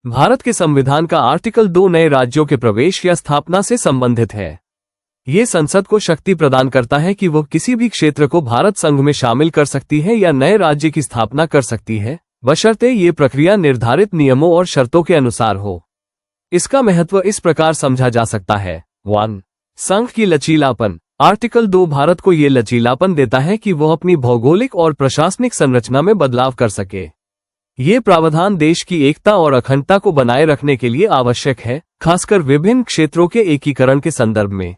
भारत के संविधान का आर्टिकल 2 नए राज्यों के प्रवेश या स्थापना से संबंधित है। ये संसद को शक्ति प्रदान करता है कि वह किसी भी क्षेत्र को भारत संघ में शामिल कर सकती है या नए राज्य की स्थापना कर सकती है, बशर्ते ये प्रक्रिया निर्धारित नियमों और शर्तों के अनुसार हो। इसका महत्व इस प्रकार समझा जा सकता है। 1. संघ की लचीलापन। आर्टिकल 2 भारत को ये लचीलापन देता है कि वह अपनी भौगोलिक और प्रशासनिक संरचना में बदलाव कर सके। ये प्रावधान देश की एकता और अखंडता को बनाए रखने के लिए आवश्यक है, खासकर विभिन्न क्षेत्रों के एकीकरण के संदर्भ में।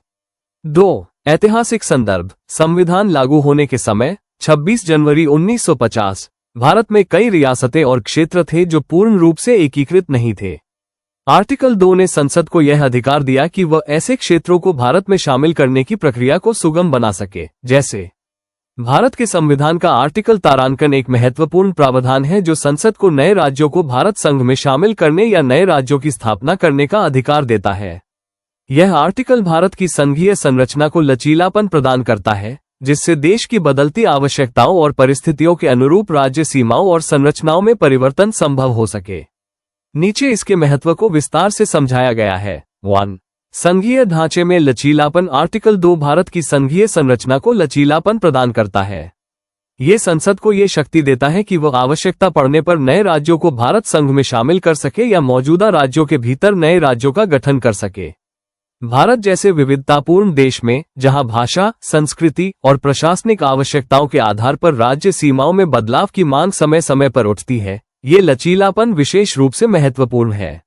2. ऐतिहासिक संदर्भ। संविधान लागू होने के समय 26 जनवरी 1950 भारत में कई रियासतें और क्षेत्र थे जो पूर्ण रूप से एकीकृत नहीं थे। आर्टिकल 2 ने संसद को यह अधिकार दिया कि वह ऐसे क्षेत्रों को भारत में शामिल करने की प्रक्रिया को सुगम बना सके। जैसे भारत के संविधान का आर्टिकल तारांकन एक महत्वपूर्ण प्रावधान है जो संसद को नए राज्यों को भारत संघ में शामिल करने या नए राज्यों की स्थापना करने का अधिकार देता है। यह आर्टिकल भारत की संघीय संरचना को लचीलापन प्रदान करता है, जिससे देश की बदलती आवश्यकताओं और परिस्थितियों के अनुरूप राज्य सीमाओं और संरचनाओं में परिवर्तन संभव हो सके। नीचे इसके महत्व को विस्तार से समझाया गया है। 1. संघीय ढांचे में लचीलापन। आर्टिकल 2 भारत की संघीय संरचना को लचीलापन प्रदान करता है। ये संसद को ये शक्ति देता है कि वह आवश्यकता पड़ने पर नए राज्यों को भारत संघ में शामिल कर सके या मौजूदा राज्यों के भीतर नए राज्यों का गठन कर सके। भारत जैसे विविधतापूर्ण देश में, जहां भाषा, संस्कृति और प्रशासनिक आवश्यकताओं के आधार पर राज्य सीमाओं में बदलाव की मांग समय समय पर उठती है, ये लचीलापन विशेष रूप से महत्वपूर्ण है।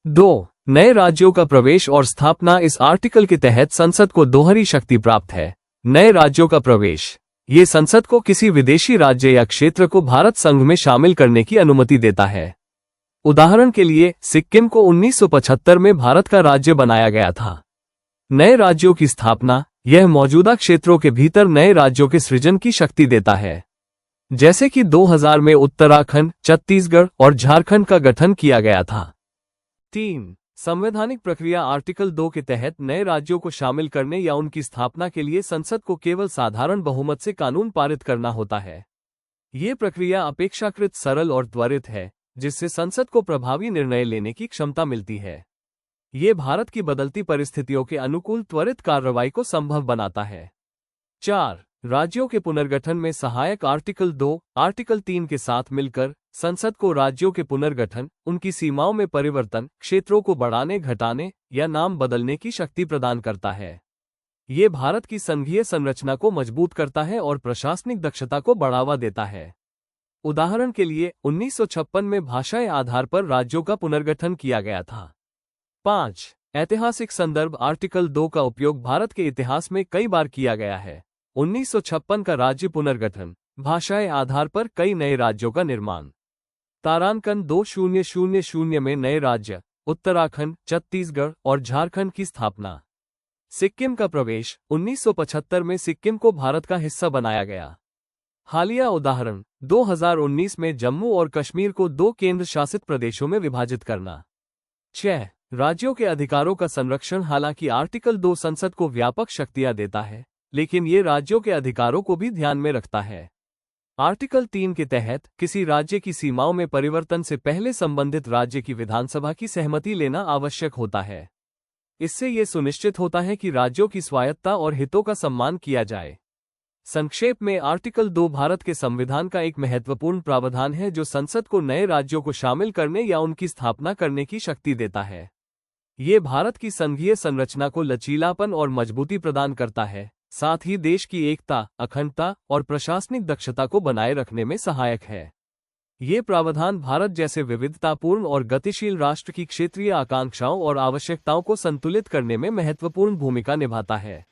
2. नए राज्यों का प्रवेश और स्थापना। इस आर्टिकल के तहत संसद को दोहरी शक्ति प्राप्त है। नए राज्यों का प्रवेश, ये संसद को किसी विदेशी राज्य या क्षेत्र को भारत संघ में शामिल करने की अनुमति देता है। उदाहरण के लिए, सिक्किम को 1975 में भारत का राज्य बनाया गया था। नए राज्यों की स्थापना, यह मौजूदा क्षेत्रों के भीतर नए राज्यों के सृजन की शक्ति देता है, जैसे कि 2000 में उत्तराखंड, छत्तीसगढ़ और झारखंड का गठन किया गया था। 3. संवैधानिक प्रक्रिया। आर्टिकल 2 के तहत नए राज्यों को शामिल करने या उनकी स्थापना के लिए संसद को केवल साधारण बहुमत से कानून पारित करना होता है। ये प्रक्रिया अपेक्षाकृत सरल और त्वरित है, जिससे संसद को प्रभावी निर्णय लेने की क्षमता मिलती है। ये भारत की बदलती परिस्थितियों के अनुकूल त्वरित कार्रवाई को संभव बनाता है। 4. राज्यों के पुनर्गठन में सहायक। आर्टिकल 2 आर्टिकल 3 के साथ मिलकर संसद को राज्यों के पुनर्गठन, उनकी सीमाओं में परिवर्तन, क्षेत्रों को बढ़ाने घटाने या नाम बदलने की शक्ति प्रदान करता है। ये भारत की संघीय संरचना को मजबूत करता है और प्रशासनिक दक्षता को बढ़ावा देता है। उदाहरण के लिए, 1956 में भाषाई आधार पर राज्यों का पुनर्गठन किया गया था। 5. ऐतिहासिक संदर्भ। आर्टिकल 2 का उपयोग भारत के इतिहास में कई बार किया गया है। 1956 का राज्य पुनर्गठन, भाषाई आधार पर कई नए राज्यों का निर्माण, तारांकन 2000 में नए राज्य उत्तराखंड, छत्तीसगढ़ और झारखंड की स्थापना, सिक्किम का प्रवेश, 1975 में सिक्किम को भारत का हिस्सा बनाया गया। हालिया उदाहरण, 2019 में जम्मू और कश्मीर को 2 केंद्र शासित प्रदेशों में विभाजित करना। 6. राज्यों के अधिकारों का संरक्षण। हालांकि आर्टिकल 2 संसद को व्यापक शक्तियां देता है, लेकिन ये राज्यों के अधिकारों को भी ध्यान में रखता है। आर्टिकल 3 के तहत किसी राज्य की सीमाओं में परिवर्तन से पहले संबंधित राज्य की विधानसभा की सहमति लेना आवश्यक होता है। इससे ये सुनिश्चित होता है कि राज्यों की स्वायत्तता और हितों का सम्मान किया जाए। संक्षेप में, आर्टिकल 2 भारत के संविधान का एक महत्वपूर्ण प्रावधान है जो संसद को नए राज्यों को शामिल करने या उनकी स्थापना करने की शक्ति देता है। ये भारत की संघीय संरचना को लचीलापन और मजबूती प्रदान करता है, साथ ही देश की एकता, अखंडता और प्रशासनिक दक्षता को बनाए रखने में सहायक है। ये प्रावधान भारत जैसे विविधतापूर्ण और गतिशील राष्ट्र की क्षेत्रीय आकांक्षाओं और आवश्यकताओं को संतुलित करने में महत्वपूर्ण भूमिका निभाता है।